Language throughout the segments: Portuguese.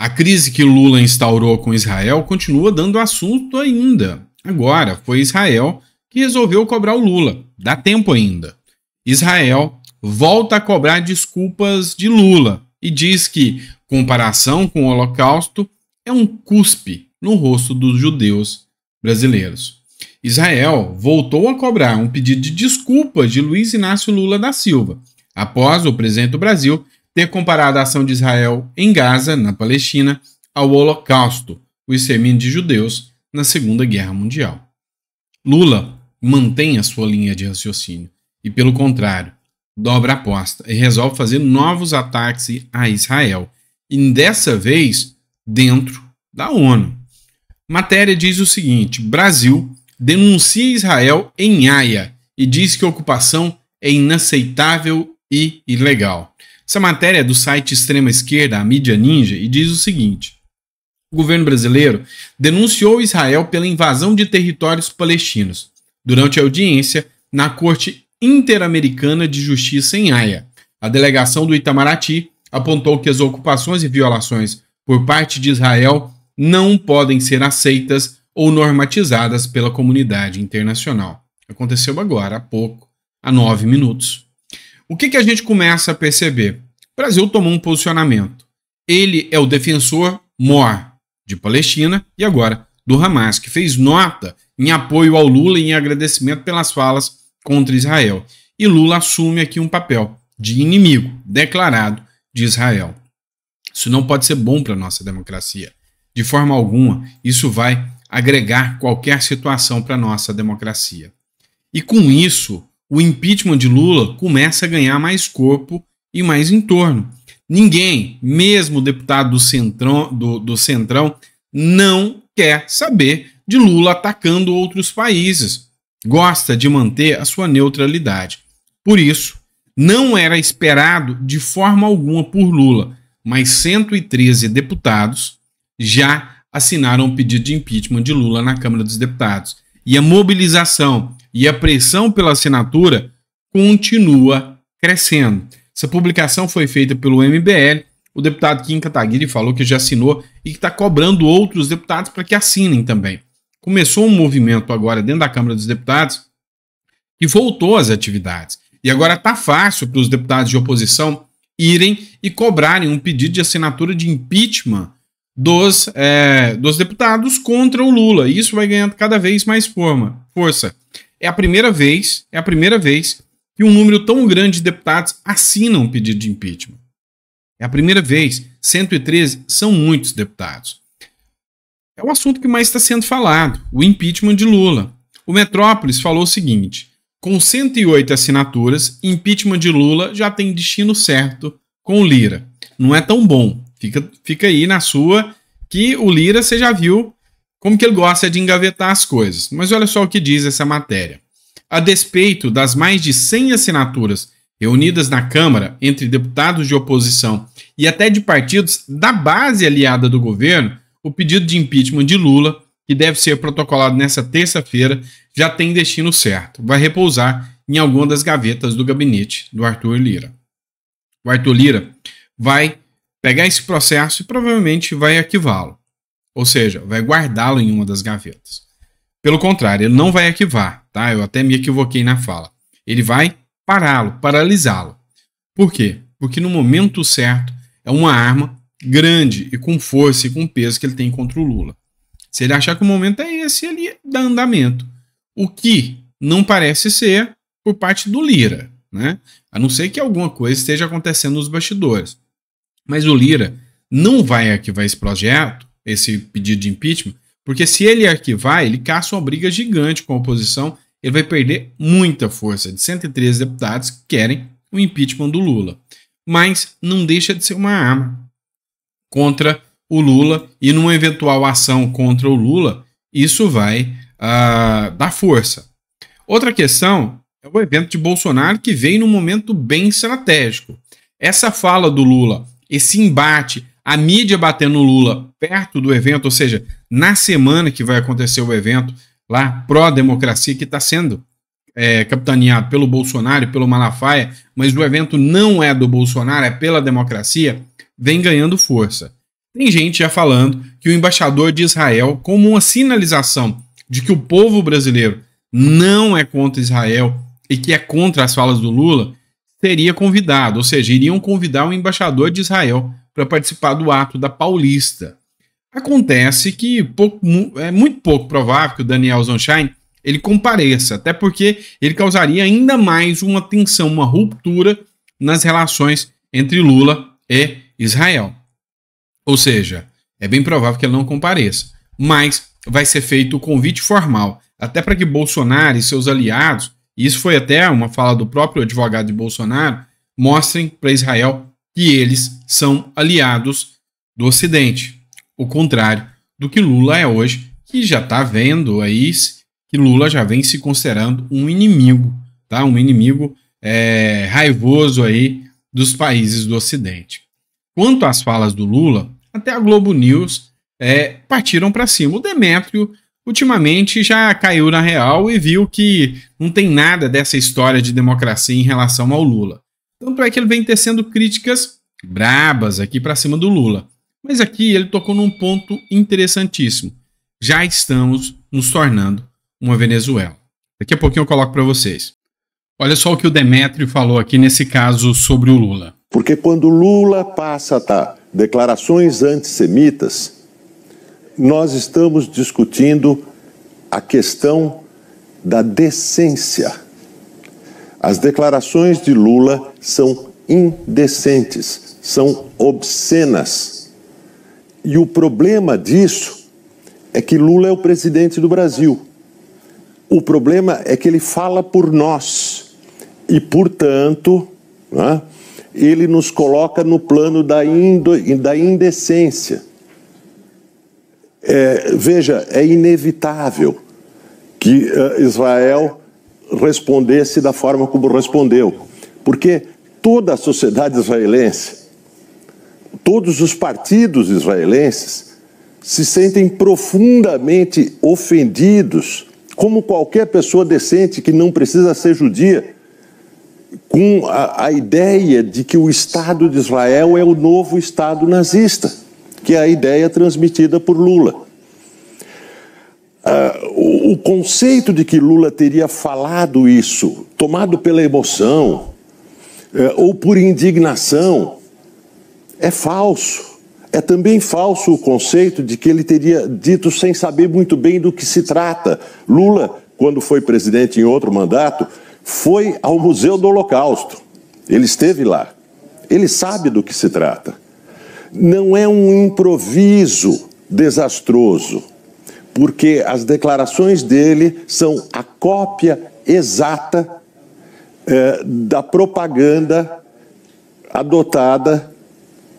A crise que Lula instaurou com Israel continua dando assunto ainda. Agora, foi Israel que resolveu cobrar o Lula. Dá tempo ainda. Israel volta a cobrar desculpas de Lula e diz que comparação com o Holocausto é um cuspe no rosto dos judeus brasileiros. Israel voltou a cobrar um pedido de desculpas de Luiz Inácio Lula da Silva, após o presidente do Brasil ter comparado a ação de Israel em Gaza, na Palestina, ao Holocausto, o extermínio de judeus na Segunda Guerra Mundial. Lula mantém a sua linha de raciocínio e, pelo contrário, dobra a aposta e resolve fazer novos ataques a Israel, e dessa vez dentro da ONU. Matéria diz o seguinte: Brasil denuncia Israel em Haia e diz que a ocupação é inaceitável e ilegal. Essa matéria é do site extrema esquerda, a Mídia Ninja, e diz o seguinte: o governo brasileiro denunciou Israel pela invasão de territórios palestinos durante a audiência na Corte Interamericana de Justiça em Haia. A delegação do Itamaraty apontou que as ocupações e violações por parte de Israel não podem ser aceitas ou normatizadas pela comunidade internacional. Aconteceu agora, há pouco, há 9 minutos. O que a gente começa a perceber? O Brasil tomou um posicionamento. Ele é o defensor mor de Palestina e agora do Hamas, que fez nota em apoio ao Lula e em agradecimento pelas falas contra Israel. E Lula assume aqui um papel de inimigo declarado de Israel. Isso não pode ser bom para a nossa democracia. De forma alguma, isso vai agregar qualquer situação para a nossa democracia. E com isso, o impeachment de Lula começa a ganhar mais corpo e mais entorno. Ninguém, mesmo o deputado do Centrão, não quer saber de Lula atacando outros países. Gosta de manter a sua neutralidade. Por isso, não era esperado de forma alguma por Lula, mas 113 deputados já assinaram o pedido de impeachment de Lula na Câmara dos Deputados. E a mobilização e a pressão pela assinatura continua crescendo. Essa publicação foi feita pelo MBL. O deputado Kim Kataguiri falou que já assinou e que está cobrando outros deputados para que assinem também. Começou um movimento agora dentro da Câmara dos Deputados que voltou às atividades. E agora está fácil para os deputados de oposição irem e cobrarem um pedido de assinatura de impeachment dos deputados contra o Lula. E isso vai ganhando cada vez mais força. É a primeira vez que um número tão grande de deputados assinam um pedido de impeachment. É a primeira vez. 113 são muitos deputados. É o assunto que mais está sendo falado, o impeachment de Lula. O Metrópolis falou o seguinte: com 108 assinaturas, impeachment de Lula já tem destino certo com o Lira. Não é tão bom. Fica aí na sua, que o Lira você já viu como que ele gosta de engavetar as coisas. Mas olha só o que diz essa matéria. A despeito das mais de 100 assinaturas reunidas na Câmara entre deputados de oposição e até de partidos da base aliada do governo, o pedido de impeachment de Lula, que deve ser protocolado nesta terça-feira, já tem destino certo. Vai repousar em alguma das gavetas do gabinete do Arthur Lira. O Arthur Lira vai pegar esse processo e provavelmente vai arquivá-lo. Ou seja, vai guardá-lo em uma das gavetas. Pelo contrário, ele não vai arquivar, tá? Eu até me equivoquei na fala. Ele vai paralisá-lo. Por quê? Porque no momento certo é uma arma grande e com força e com peso que ele tem contra o Lula. Se ele achar que o momento é esse, ele dá andamento. O que não parece ser por parte do Lira, né? A não ser que alguma coisa esteja acontecendo nos bastidores. Mas o Lira não vai arquivar esse projeto, esse pedido de impeachment, porque se ele arquivar, ele caça uma briga gigante com a oposição, ele vai perder muita força. De 113 deputados que querem o impeachment do Lula. Mas não deixa de ser uma arma contra o Lula, e numa eventual ação contra o Lula, isso vai dar força. Outra questão é o evento de Bolsonaro, que veio num momento bem estratégico. Essa fala do Lula, esse embate, a mídia batendo no Lula perto do evento, ou seja, na semana que vai acontecer o evento lá, pró-democracia, que está sendo capitaneado pelo Bolsonaro e pelo Malafaia, mas o evento não é do Bolsonaro, é pela democracia, vem ganhando força. Tem gente já falando que o embaixador de Israel, como uma sinalização de que o povo brasileiro não é contra Israel e que é contra as falas do Lula, seria convidado, ou seja, iriam convidar o embaixador de Israel para participar do ato da Paulista. Acontece que é muito pouco provável que o Daniel Zonshine ele compareça, até porque ele causaria ainda mais uma tensão, uma ruptura nas relações entre Lula e Israel. Ou seja, é bem provável que ele não compareça, mas vai ser feito o convite formal, até para que Bolsonaro e seus aliados, e isso foi até uma fala do próprio advogado de Bolsonaro, mostrem para Israel que eles são aliados do Ocidente. O contrário do que Lula é hoje, que já está vendo aí que Lula já vem se considerando um inimigo, tá? Um inimigo raivoso aí dos países do Ocidente. Quanto às falas do Lula, até a Globo News partiram para cima. O Demétrio ultimamente já caiu na real e viu que não tem nada dessa história de democracia em relação ao Lula. Tanto é que ele vem tecendo críticas brabas aqui para cima do Lula. Mas aqui ele tocou num ponto interessantíssimo. Já estamos nos tornando uma Venezuela. Daqui a pouquinho eu coloco para vocês. Olha só o que o Demétrio falou aqui nesse caso sobre o Lula. Porque quando Lula passa a dar declarações antissemitas, nós estamos discutindo a questão da decência. As declarações de Lula são indecentes, são obscenas. E o problema disso é que Lula é o presidente do Brasil. O problema é que ele fala por nós e, portanto, né, ele nos coloca no plano da indecência. Veja, é inevitável que Israel respondesse da forma como respondeu, porque toda a sociedade israelense, todos os partidos israelenses se sentem profundamente ofendidos, como qualquer pessoa decente que não precisa ser judia, com a ideia de que o Estado de Israel é o novo Estado nazista, que é a ideia transmitida por Lula. O conceito de que Lula teria falado isso, tomado pela emoção ou por indignação, é falso. É também falso o conceito de que ele teria dito sem saber muito bem do que se trata. Lula, quando foi presidente em outro mandato, foi ao Museu do Holocausto. Ele esteve lá. Ele sabe do que se trata. Não é um improviso desastroso, porque as declarações dele são a cópia exata da propaganda adotada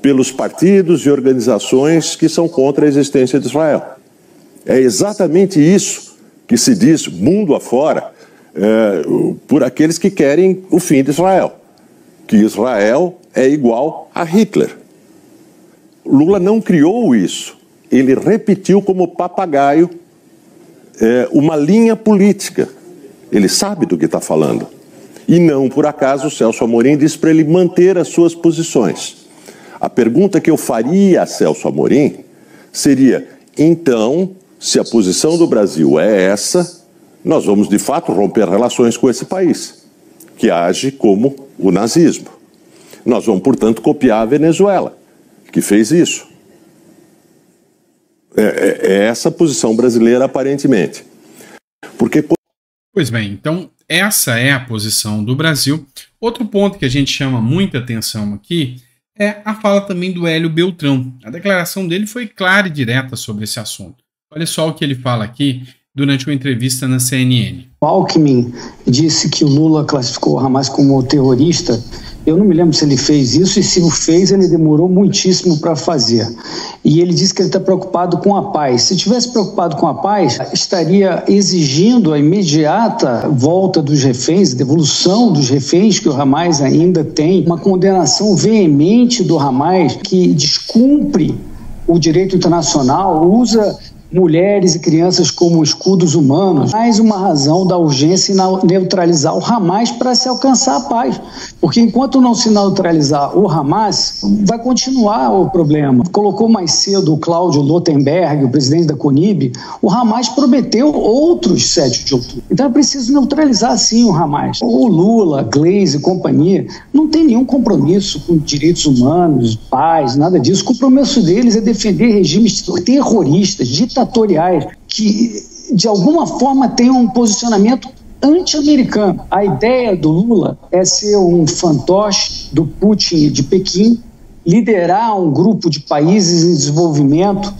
pelos partidos e organizações que são contra a existência de Israel. É exatamente isso que se diz mundo afora por aqueles que querem o fim de Israel, que Israel é igual a Hitler. Lula não criou isso, ele repetiu como papagaio uma linha política. Ele sabe do que está falando. E não por acaso o Celso Amorim disse para ele manter as suas posições. A pergunta que eu faria a Celso Amorim seria: então, se a posição do Brasil é essa, nós vamos de fato romper relações com esse país, que age como o nazismo. Nós vamos, portanto, copiar a Venezuela, que fez isso. É essa a posição brasileira, aparentemente. Porque... Pois bem, então essa é a posição do Brasil. Outro ponto que a gente chama muita atenção aqui é a fala também do Hélio Beltrão. A declaração dele foi clara e direta sobre esse assunto. Olha só o que ele fala aqui durante uma entrevista na CNN. O Alckmin disse que o Lula classificou o Hamas como terrorista. Eu não me lembro se ele fez isso, e se o fez, ele demorou muitíssimo para fazer. E ele disse que ele está preocupado com a paz. Se tivesse preocupado com a paz, estaria exigindo a imediata volta dos reféns, devolução dos reféns que o Hamas ainda tem, uma condenação veemente do Hamas, que descumpre o direito internacional, usa mulheres e crianças como escudos humanos, mais uma razão da urgência em neutralizar o Hamas para se alcançar a paz. Porque enquanto não se neutralizar o Hamas, vai continuar o problema. Colocou mais cedo o Cláudio Lotenberg, o presidente da CONIB, o Hamas prometeu outros 7 de outubro. Então é preciso neutralizar sim o Hamas. O Lula, Gleisi e companhia não tem nenhum compromisso com direitos humanos, paz, nada disso. O compromisso deles é defender regimes terroristas, ditatoriais, que de alguma forma tenham um posicionamento anti-americano. A ideia do Lula é ser um fantoche do Putin de Pequim, liderar um grupo de países em desenvolvimento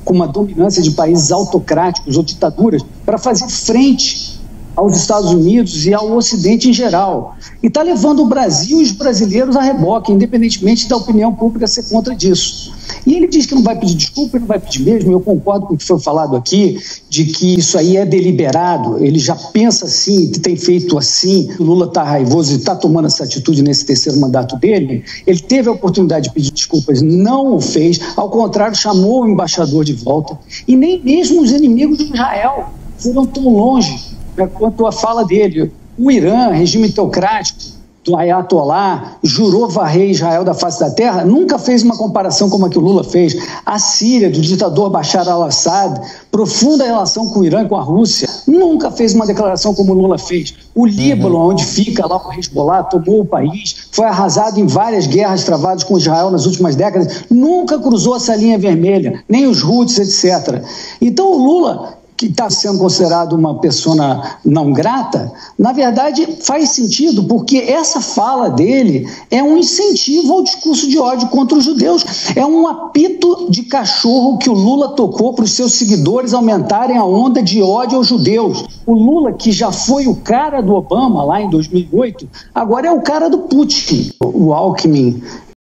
com uma dominância de países autocráticos ou ditaduras para fazer frente aos Estados Unidos e ao Ocidente em geral. E está levando o Brasil e os brasileiros a reboque, independentemente da opinião pública ser contra disso. E ele diz que não vai pedir desculpa, ele não vai pedir mesmo. Eu concordo com o que foi falado aqui, de que isso aí é deliberado, ele já pensa assim, tem feito assim. O Lula está raivoso e está tomando essa atitude nesse terceiro mandato dele. Ele teve a oportunidade de pedir desculpas, não o fez, ao contrário, chamou o embaixador de volta. E nem mesmo os inimigos de Israel foram tão longe quanto a fala dele. O Irã, regime teocrático do Ayatollah, jurou varrer Israel da face da terra, nunca fez uma comparação como a que o Lula fez. A Síria, do ditador Bashar al-Assad, profunda relação com o Irã e com a Rússia, nunca fez uma declaração como o Lula fez. O Líbano, onde fica lá o Hezbollah, tomou o país, foi arrasado em várias guerras travadas com Israel nas últimas décadas, nunca cruzou essa linha vermelha, nem os Houthis, etc. Então o Lula, que está sendo considerado uma persona não grata, na verdade faz sentido, porque essa fala dele é um incentivo ao discurso de ódio contra os judeus. É um apito de cachorro que o Lula tocou para os seus seguidores aumentarem a onda de ódio aos judeus. O Lula, que já foi o cara do Obama lá em 2008, agora é o cara do Putin. O Alckmin